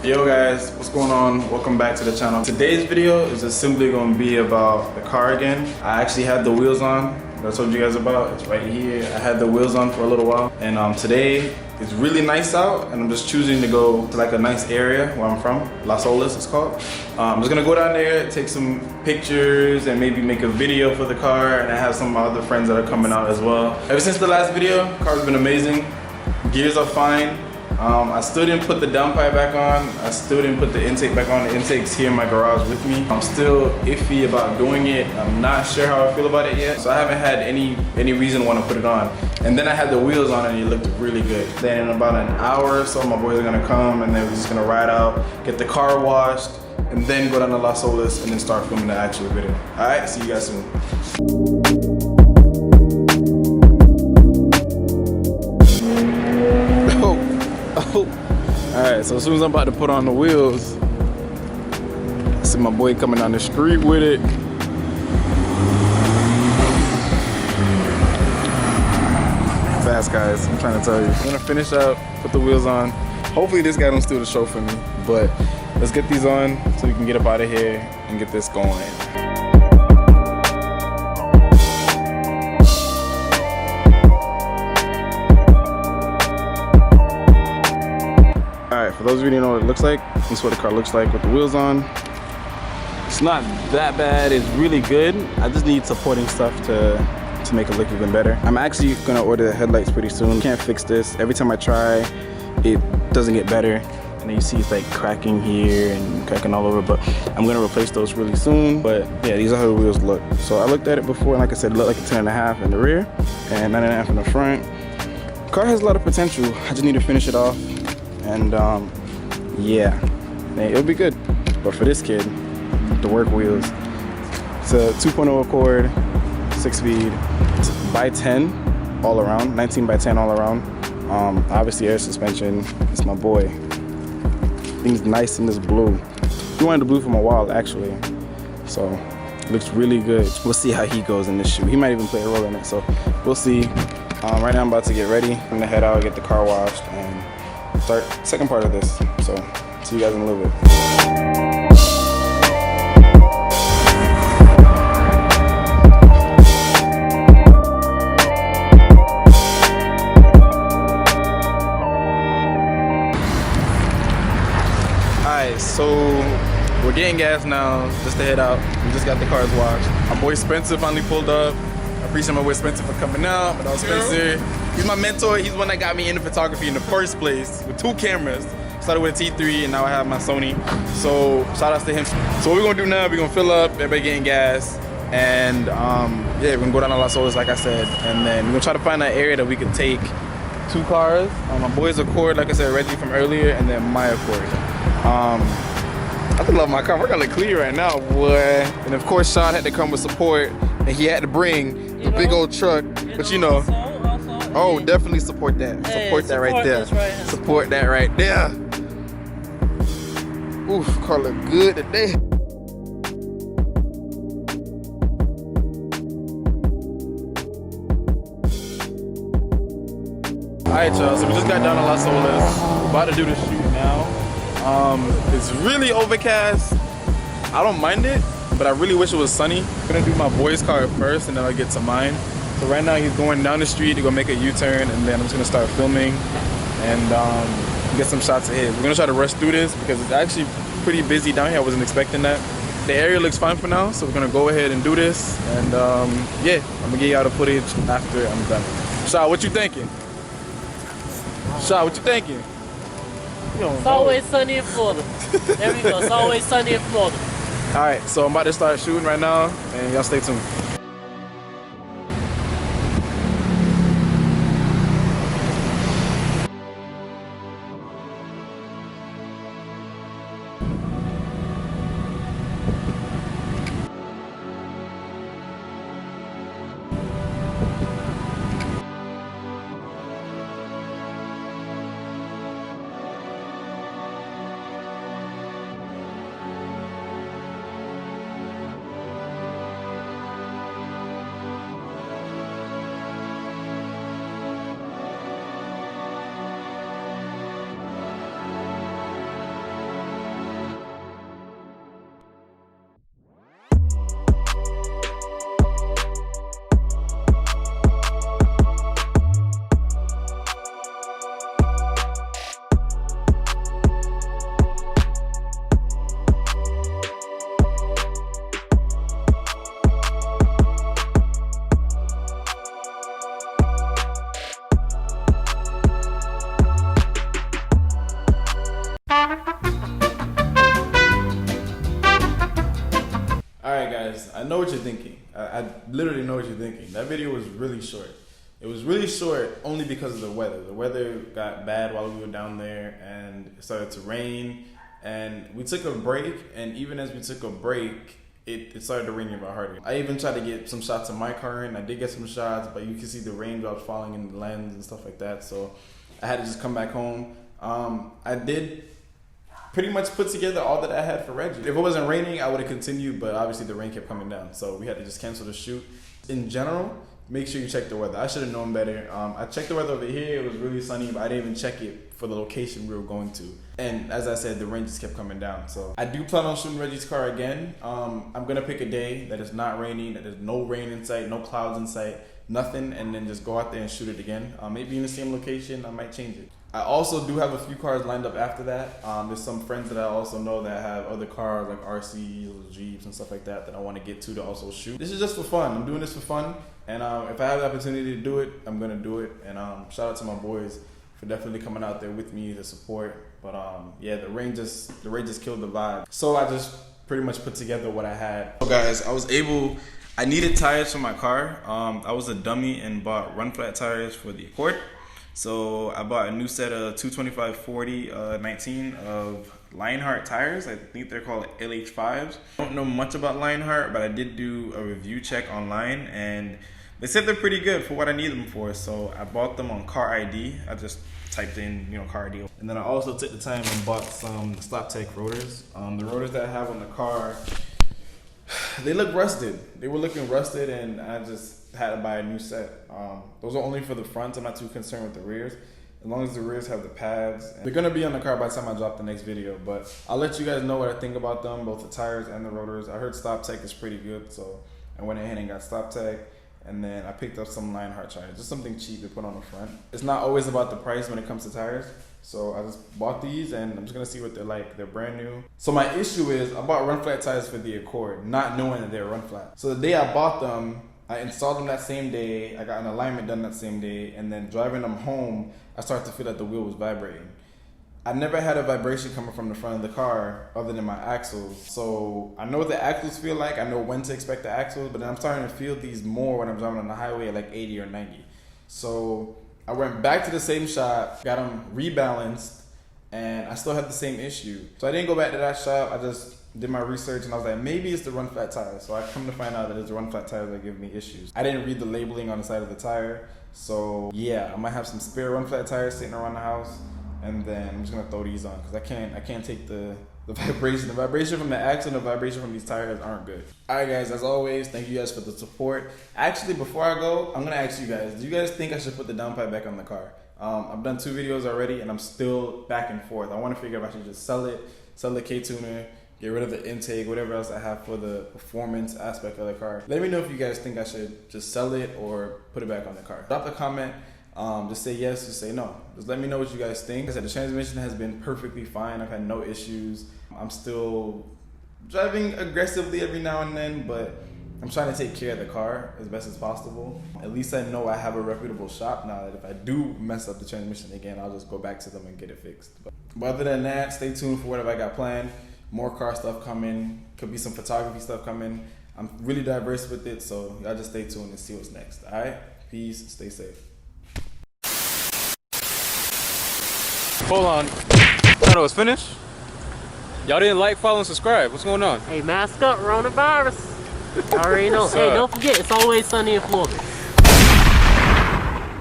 Yo guys, what's going on? Welcome back to the channel. Today's video is just simply going to be about the car again. I actually had the wheels on that I told you guys about. It's right here. I had the wheels on for a little while, and today it's really nice out, and I'm just choosing to go to like a nice area where I'm from, Las Olas it's called. I'm just gonna go down there, take some pictures, and maybe make a video for the car, and I have some of my other friends that are coming out as well. Ever since the last video, the car's been amazing. Gears are fine. I still didn't put the downpipe back on. I still didn't put the intake back on. The intake's here in my garage with me. I'm still iffy about doing it. I'm not sure how I feel about it yet. So I haven't had any reason to want to put it on. And then I had the wheels on and it looked really good. Then in about an hour or so, my boys are gonna come and then we're just gonna ride out, get the car washed, and then go down to Las Olas and then start filming the actual video. All right, see you guys soon. Alright, so as soon as I'm about to put on the wheels, I see my boy coming down the street with it. Fast guys, I'm trying to tell you. I'm gonna finish up, put the wheels on. Hopefully this guy don't steal the show for me, but let's get these on so we can get up out of here and get this going. Alright, for those of you who don't know what it looks like, this is what the car looks like with the wheels on. It's not that bad, it's really good. I just need supporting stuff to make it look even better. I'm actually gonna order the headlights pretty soon. Can't fix this. Every time I try, it doesn't get better. And then you see it's like cracking here and cracking all over, but I'm gonna replace those really soon. But yeah, these are how the wheels look. So I looked at it before, and like I said, it looked like a 10.5 in the rear and 9.5 in the front. The car has a lot of potential. I just need to finish it off. And yeah, it'll be good. But for this kid, the work wheels, it's a 2.0 Accord, 6-speed, it's by 10 all around, 19 by 10 all around. Obviously air suspension, it's my boy. Thing's nice in this blue. He wanted the blue from a while actually, so it looks really good. We'll see how he goes in this shoe. He might even play a role in it, so we'll see. Right now I'm about to get ready. I'm gonna head out, get the car washed, and start second part of this. So see you guys in a little bit. Alright, so we're getting gas now just to head out. We just got the cars washed. My boy Spencer finally pulled up. I appreciate my boy Spencer for coming out. My dog Spencer, he's my mentor. He's the one that got me into photography in the first place with 2 cameras. Started with a T3 and now I have my Sony. So shout outs to him. So what we're gonna do now, we're gonna fill up, everybody getting gas. And yeah, we're gonna go down to Las Olas like I said. And then we're gonna try to find that area that we could take 2 cars. My boy's Accord, like I said, Reggie from earlier, and then my Accord. I just love my car. We're gonna look clear right now, boy. And of course, Sean had to come with support, and he had to bring the big old truck. But you know, oh, definitely support that. Support that right there. Support that right there. Oof, car look good today. Alright y'all, so we just got down to Las Olas. We're about to do the shoot now. It's really overcast. I don't mind it, but I really wish it was sunny. I'm gonna do my boy's car first and then I'll get to mine. So right now he's going down the street to go make a U-turn, and then I'm just gonna start filming and get some shots of his. We're gonna try to rush through this because it's actually pretty busy down here. I wasn't expecting that. The area looks fine for now, so we're gonna go ahead and do this. And yeah, I'm gonna get y'all the footage after I'm done. Sha, what you thinking? Sha, what you thinking? It's always sunny in Florida. There we go. It's always sunny in Florida. All right, so I'm about to start shooting right now, and y'all stay tuned. guys, I know what you're thinking. I literally know what you're thinking. That video was really short. It was really short only because of the weather. The weather got bad while we were down there, and it started to rain. And we took a break, and even as we took a break, it started to rain even harder. I even tried to get some shots of my car in. I did get some shots, but you can see the raindrops falling in the lens and stuff like that. So I had to just come back home. I did pretty much put together all that I had for Reggie. If it wasn't raining, I would have continued, but obviously the rain kept coming down. So we had to just cancel the shoot. In general, make sure you check the weather. I should have known better. I checked the weather over here. It was really sunny, but I didn't even check it for the location we were going to. And as I said, the rain just kept coming down. So I do plan on shooting Reggie's car again. I'm gonna pick a day that is not raining, that there's no rain in sight, no clouds in sight, nothing, and then just go out there and shoot it again. Maybe in the same location, I might change it. I also do have a few cars lined up after that. There's some friends that I also know that have other cars like RCs, Jeeps, and stuff like that that I want to get to also shoot. This is just for fun. I'm doing this for fun, and if I have the opportunity to do it, I'm gonna do it. And shout out to my boys for definitely coming out there with me to support. But yeah, the rain just killed the vibe. So I just pretty much put together what I had. So guys, I needed tires for my car. I was a dummy and bought run flat tires for the Accord. So I bought a new set of 225/40 19 of Lionheart tires. I think they're called LH5s. I don't know much about Lionheart, but I did do a review check online, and they said they're pretty good for what I need them for. So I bought them on Car ID. I just typed in, Car ID. And then I also took the time and bought some SlopTech rotors. The rotors that I have on the car, they look rusted. They were looking rusted, and I just had to buy a new set. Those are only for the fronts. I'm not too concerned with the rears. As long as the rears have the pads. They're gonna be on the car by the time I drop the next video, but I'll let you guys know what I think about them, both the tires and the rotors. I heard SlopTech is pretty good, so I went ahead and got SlopTech, and then I picked up some Lionheart tires, just something cheap to put on the front. It's not always about the price when it comes to tires, so I just bought these, and I'm just gonna see what they're like. They're brand new. So my issue is I bought run flat tires for the Accord, not knowing that they're run flat. So the day I bought them, I installed them that same day. I got an alignment done that same day, and then driving them home, I started to feel like the wheel was vibrating. I never had a vibration coming from the front of the car other than my axles. So I know what the axles feel like. I know when to expect the axles, but then I'm starting to feel these more when I'm driving on the highway at like 80 or 90. So I went back to the same shop, got them rebalanced, and I still had the same issue. So I didn't go back to that shop. I just did my research, and I was like, maybe it's the run flat tires. So I come to find out that it's the run flat tires that give me issues. I didn't read the labeling on the side of the tire. So yeah, I might have some spare run flat tires sitting around the house, and then I'm just gonna throw these on because I can't take the vibration. The vibration from the axle and the vibration from these tires aren't good. Alright guys, as always, thank you guys for the support. Actually, before I go, I'm gonna ask you guys, do you guys think I should put the downpipe back on the car? I've done 2 videos already, and I'm still back and forth. I want to figure out if I should just sell the KTUNER, get rid of the intake, whatever else I have for the performance aspect of the car. Let me know if you guys think I should just sell it or put it back on the car. Drop a comment. Just say yes, just say no. Just let me know what you guys think. Like I said, the transmission has been perfectly fine. I've had no issues. I'm still driving aggressively every now and then, but I'm trying to take care of the car as best as possible. At least I know I have a reputable shop now that if I do mess up the transmission again, I'll just go back to them and get it fixed. But other than that, stay tuned for whatever I got planned. More car stuff coming. Could be some photography stuff coming. I'm really diverse with it, so y'all just stay tuned and see what's next. All right? Peace. Stay safe. Hold on. I know it's finished. Y'all didn't like, follow, and subscribe. What's going on? Hey, mask up, coronavirus. I already know. Hey, don't forget, it's always sunny in Florida.